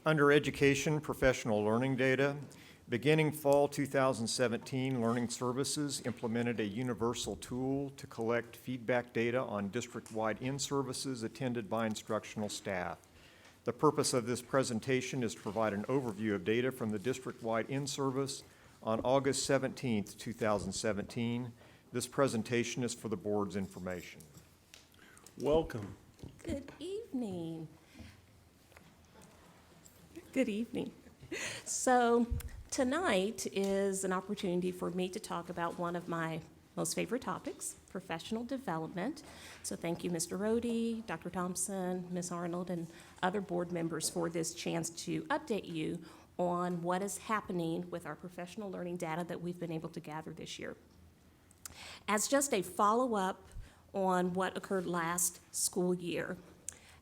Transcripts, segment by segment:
Under Education Professional Learning Data, beginning fall 2017, Learning Services implemented a universal tool to collect feedback data on district-wide in-services attended by instructional staff. The purpose of this presentation is to provide an overview of data from the district-wide in-service on August 17th, 2017. This presentation is for the board's information. Welcome. Good evening. Good evening. So tonight is an opportunity for me to talk about one of my most favorite topics, professional development. So thank you, Mr. Rohde, Dr. Thompson, Ms. Arnold, and other board members for this chance to update you on what is happening with our professional learning data that we've been able to gather this year. As just a follow-up on what occurred last school year,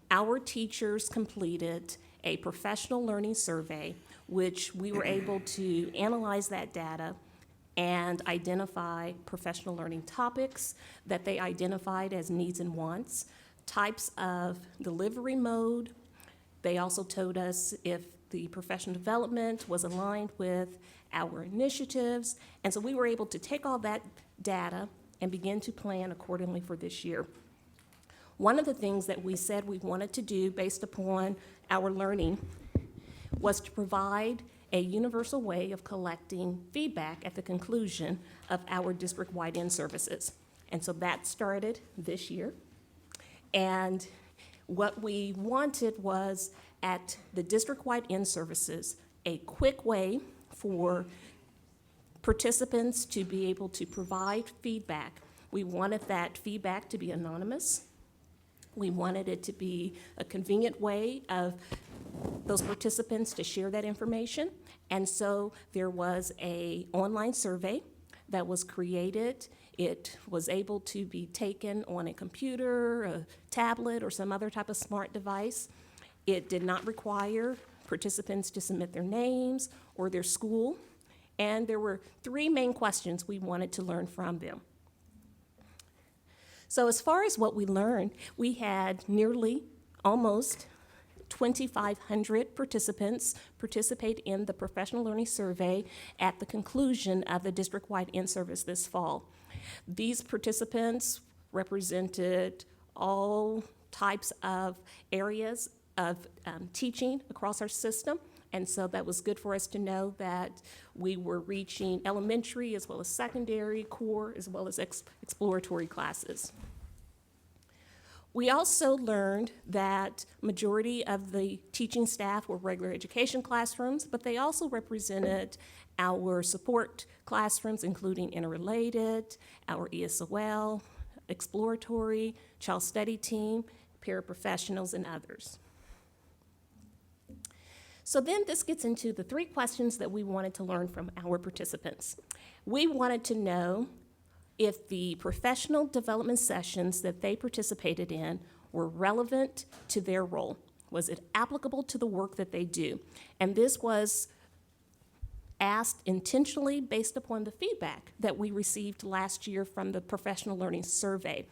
our teachers completed a professional learning survey, which we were able to analyze that data and identify professional learning topics that they identified as needs and wants, types of delivery mode. They also told us if the professional development was aligned with our initiatives. And so we were able to take all that data and begin to plan accordingly for this year. One of the things that we said we wanted to do based upon our learning was to provide a universal way of collecting feedback at the conclusion of our district-wide in-services. And so that started this year. And what we wanted was at the district-wide in-services, a quick way for participants to be able to provide feedback. We wanted that feedback to be anonymous. We wanted it to be a convenient way of those participants to share that information. And so there was an online survey that was created. It was able to be taken on a computer, a tablet, or some other type of smart device. It did not require participants to submit their names or their school. And there were 3 main questions we wanted to learn from them. So as far as what we learned, we had nearly almost 2,500 participants participate in the professional learning survey at the conclusion of the district-wide in-service this fall. These participants represented all types of areas of teaching across our system. And so that was good for us to know that we were reaching elementary as well as secondary, core, as well as exploratory classes. We also learned that majority of the teaching staff were regular education classrooms, but they also represented our support classrooms, including interrelated, our ESOL, exploratory, child study team, paraprofessionals, and others. So then this gets into the 3 questions that we wanted to learn from our participants. We wanted to know if the professional development sessions that they participated in were relevant to their role. Was it applicable to the work that they do? And this was asked intentionally based upon the feedback that we received last year from the professional learning survey,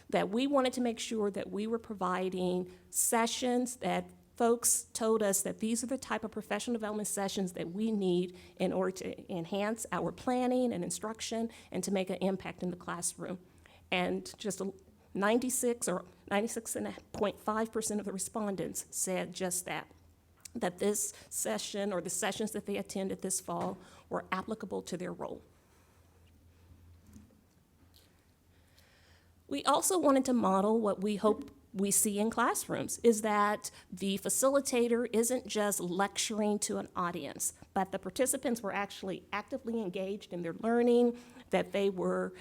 that we wanted to make sure that we were providing sessions that folks told us that these are the type of professional development sessions that we need in order to enhance our planning and instruction and to make an impact in the classroom. And just 96.5% of the respondents said just that this session or the sessions that they attended this fall were applicable to their role. We also wanted to model what we hope we see in classrooms, is that the facilitator isn't just lecturing to an audience, but the participants were actually actively engaged in their learning, that they were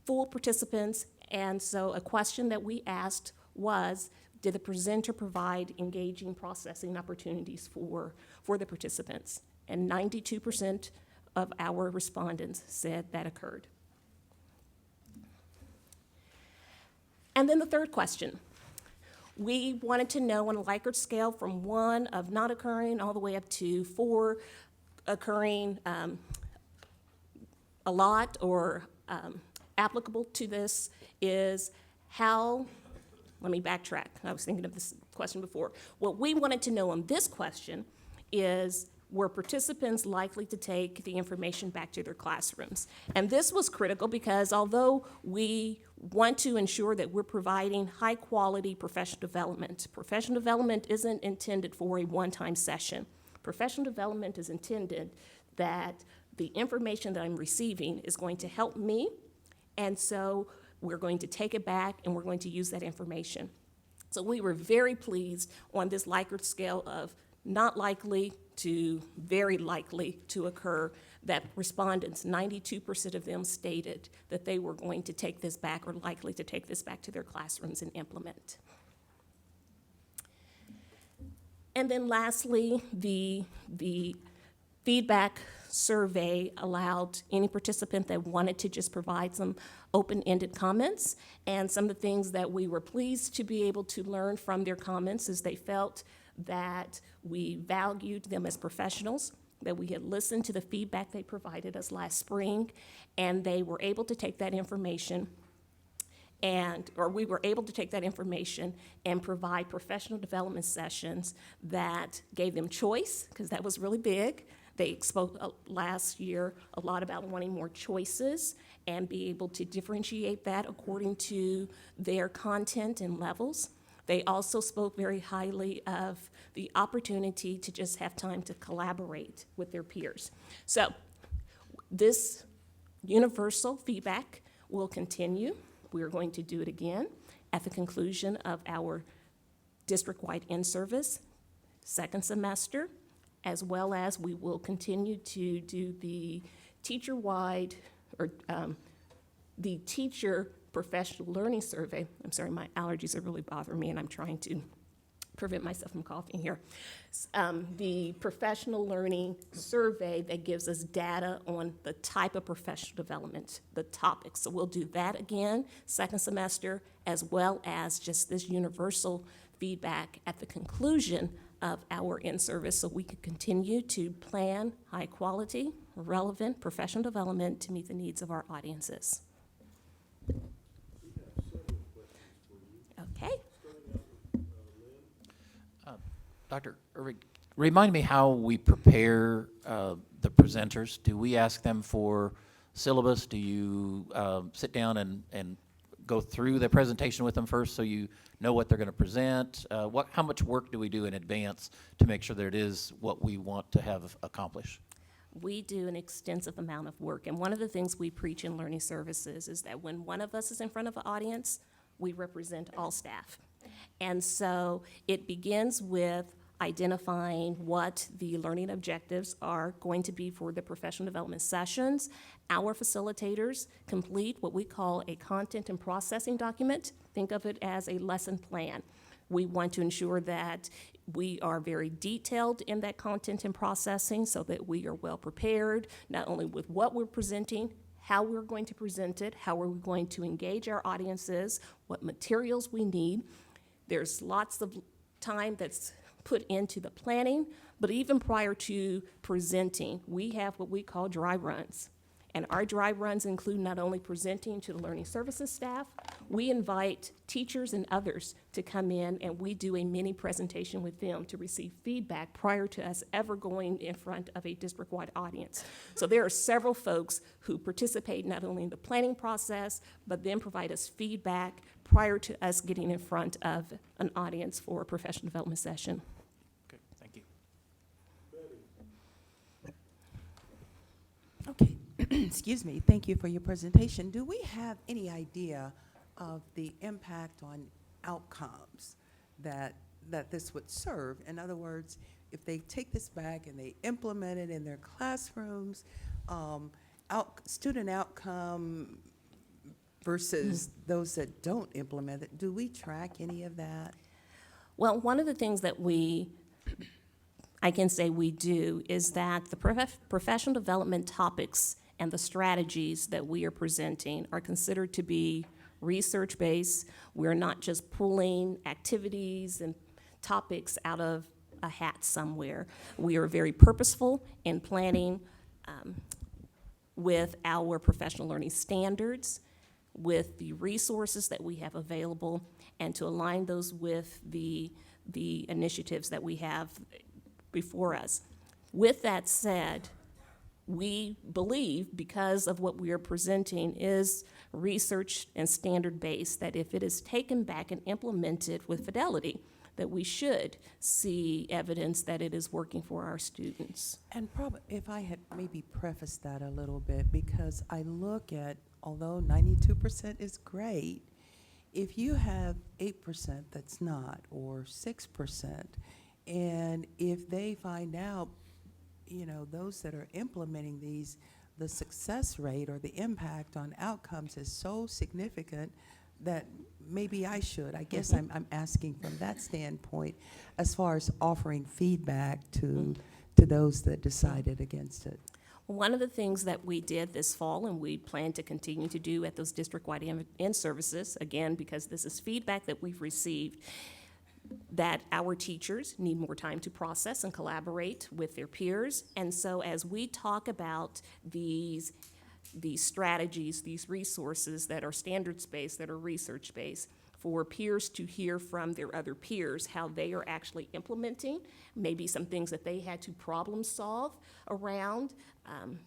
full participants. And so a question that we asked was, did the presenter provide engaging processing opportunities for the participants? And 92% of our respondents said that occurred. And then the third question. We wanted to know on a Likert scale from 1 of not occurring all the way up to 4 occurring a lot or applicable to this is how, let me backtrack. I was thinking of this question before. What we wanted to know on this question is, were participants likely to take the information back to their classrooms? And this was critical because although we want to ensure that we're providing high-quality professional development isn't intended for a one-time session. Professional development is intended that the information that I'm receiving is going to help me, and so we're going to take it back and we're going to use that information. So we were very pleased on this Likert scale of not likely to very likely to occur, that respondents, 92% of them stated that they were going to take this back or likely to take this back to their classrooms and implement. And then lastly, the feedback survey allowed any participant that wanted to just provide some open-ended comments. And some of the things that we were pleased to be able to learn from their comments is they felt that we valued them as professionals, that we had listened to the feedback they provided us last spring, and they were able to take that information we were able to take that information and provide professional development sessions that gave them choice, because that was really big. They spoke last year a lot about wanting more choices and be able to differentiate that according to their content and levels. They also spoke very highly of the opportunity to just have time to collaborate with their peers. So this universal feedback will continue. We're going to do it again at the conclusion of our district-wide in-service second semester, as well as we will continue to do the teacher-wide, or the teacher professional learning survey. I'm sorry, my allergies are really bothering me, and I'm trying to prevent myself from coughing here. The professional learning survey that gives us data on the type of professional development, the topics. So we'll do that again, second semester, as well as just this universal feedback at the conclusion of our in-service, so we can continue to plan high-quality, relevant professional development to meet the needs of our audiences. Okay. Dr. Irving, remind me how we prepare the presenters. Do we ask them for syllabus? Do you sit down and go through the presentation with them first so you know what they're going to present? How much work do we do in advance to make sure that it is what we want to have accomplished? We do an extensive amount of work, and one of the things we preach in learning services is that when one of us is in front of an audience, we represent all staff. And so it begins with identifying what the learning objectives are going to be for the professional development sessions. Our facilitators complete what we call a content and processing document. Think of it as a lesson plan. We want to ensure that we are very detailed in that content and processing so that we are well prepared, not only with what we're presenting, how we're going to present it, how we're going to engage our audiences, what materials we need. There's lots of time that's put into the planning, but even prior to presenting, we have what we call dry runs. And our dry runs include not only presenting to the learning services staff, we invite teachers and others to come in and we do a mini presentation with them to receive feedback prior to us ever going in front of a district-wide audience. So there are several folks who participate not only in the planning process, but then provide us feedback prior to us getting in front of an audience for a professional development session. Okay, thank you. Okay, excuse me, thank you for your presentation. Do we have any idea of the impact on outcomes that this would serve? In other words, if they take this back and they implement it in their classrooms, student outcome versus those that don't implement it, do we track any of that? Well, one of the things that I can say we do is that the professional development topics and the strategies that we are presenting are considered to be research-based. We're not just pulling activities and topics out of a hat somewhere. We are very purposeful in planning with our professional learning standards, with the resources that we have available, and to align those with the initiatives that we have before us. With that said, we believe, because of what we are presenting is research and standard-based, that if it is taken back and implemented with fidelity, that we should see evidence that it is working for our students. And probably, if I had maybe prefaced that a little bit, because I look at, although 92% is great, if you have 8% that's not, or 6%, and if they find out, you know, those that are implementing these, the success rate or the impact on outcomes is so significant that maybe I should. I guess I'm asking from that standpoint as far as offering feedback to those that decided against it. One of the things that we did this fall, and we plan to continue to do at those district-wide in-services, again, because this is feedback that we've received, that our teachers need more time to process and collaborate with their peers. And so as we talk about these strategies, these resources that are standards-based, that are research-based, for peers to hear from their other peers how they are actually implementing, maybe some things that they had to problem solve around,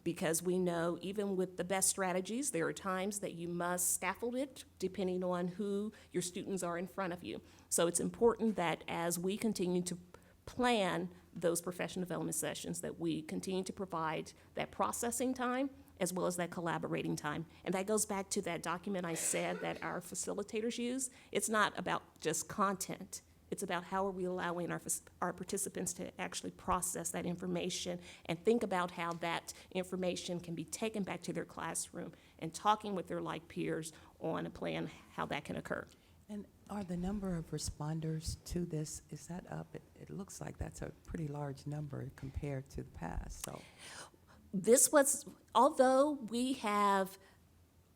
because we know even with the best strategies, there are times that you must scaffold it depending on who your students are in front of you. So it's important that as we continue to plan those professional development sessions, that we continue to provide that processing time as well as that collaborating time. And that goes back to that document I said that our facilitators use. It's not about just content. It's about how are we allowing our participants to actually process that information and think about how that information can be taken back to their classroom and talking with their like peers on a plan how that can occur. And are the number of responders to this, is that up? It looks like that's a pretty large number compared to the past, so. This was, although we have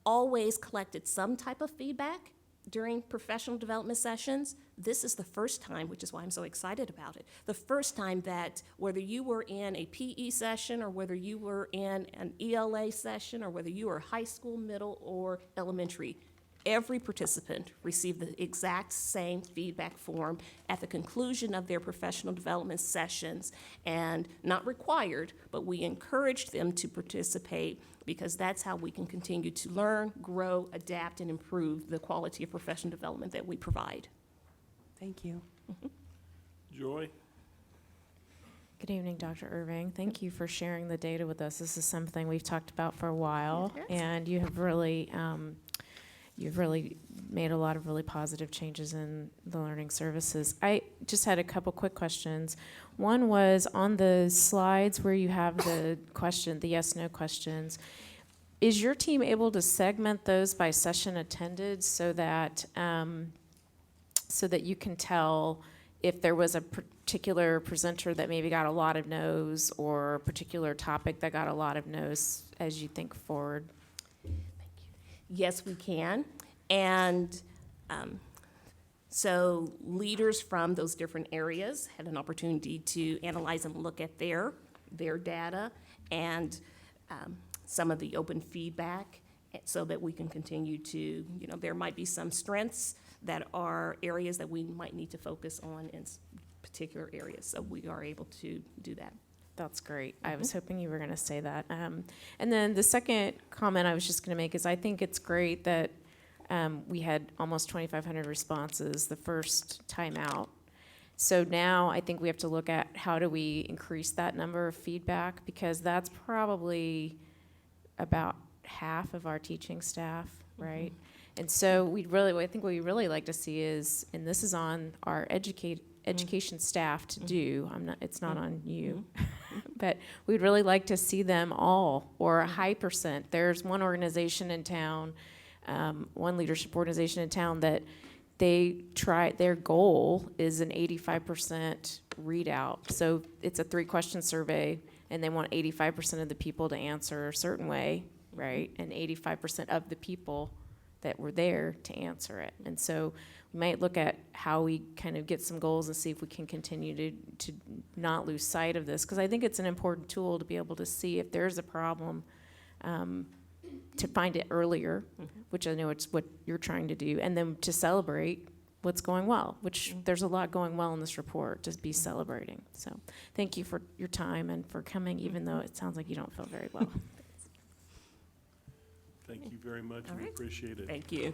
always collected some type of feedback during professional development sessions, this is the first time, which is why I'm so excited about it, the first time that whether you were in a PE session or whether you were in an ELA session or whether you were high school, middle, or elementary, every participant received the exact same feedback form at the conclusion of their professional development sessions, and not required, but we encouraged them to participate because that's how we can continue to learn, grow, adapt, and improve the quality of professional development that we provide. Thank you. Joy? Good evening, Dr. Irving. Thank you for sharing the data with us. This is something we've talked about for a while, and you have really you've really made a lot of really positive changes in the learning services. I just had a couple quick questions. One was on the slides where you have the question, the yes/no questions. Is your team able to segment those by session attended so that you can tell if there was a particular presenter that maybe got a lot of no's or a particular topic that got a lot of no's as you think forward? Yes, we can. And so leaders from those different areas had an opportunity to analyze and look at their data and some of the open feedback so that we can continue to, there might be some strengths that are areas that we might need to focus on in particular areas. So we are able to do that. That's great. I was hoping you were going to say that. And then the second comment I was just going to make is I think it's great that we had almost 2,500 responses the first time out. So now I think we have to look at how do we increase that number of feedback, because that's probably about half of our teaching staff, right? And so I think what we really like to see is, and this is on our education staff to do. It's not on you, but we'd really like to see them all, or a high percent. There's one organization in town, one leadership organization in town that their goal is an 85% readout. So it's a 3-question survey, and they want 85% of the people to answer a certain way, right? And 85% of the people that were there to answer it. And so we might look at how we kind of get some goals and see if we can continue to not lose sight of this, because I think it's an important tool to be able to see if there's a problem, to find it earlier, which I know it's what you're trying to do, and then to celebrate what's going well, which there's a lot going well in this report to be celebrating. So thank you for your time and for coming, even though it sounds like you don't feel very well. Thank you very much. All We right. appreciate it. Thank you.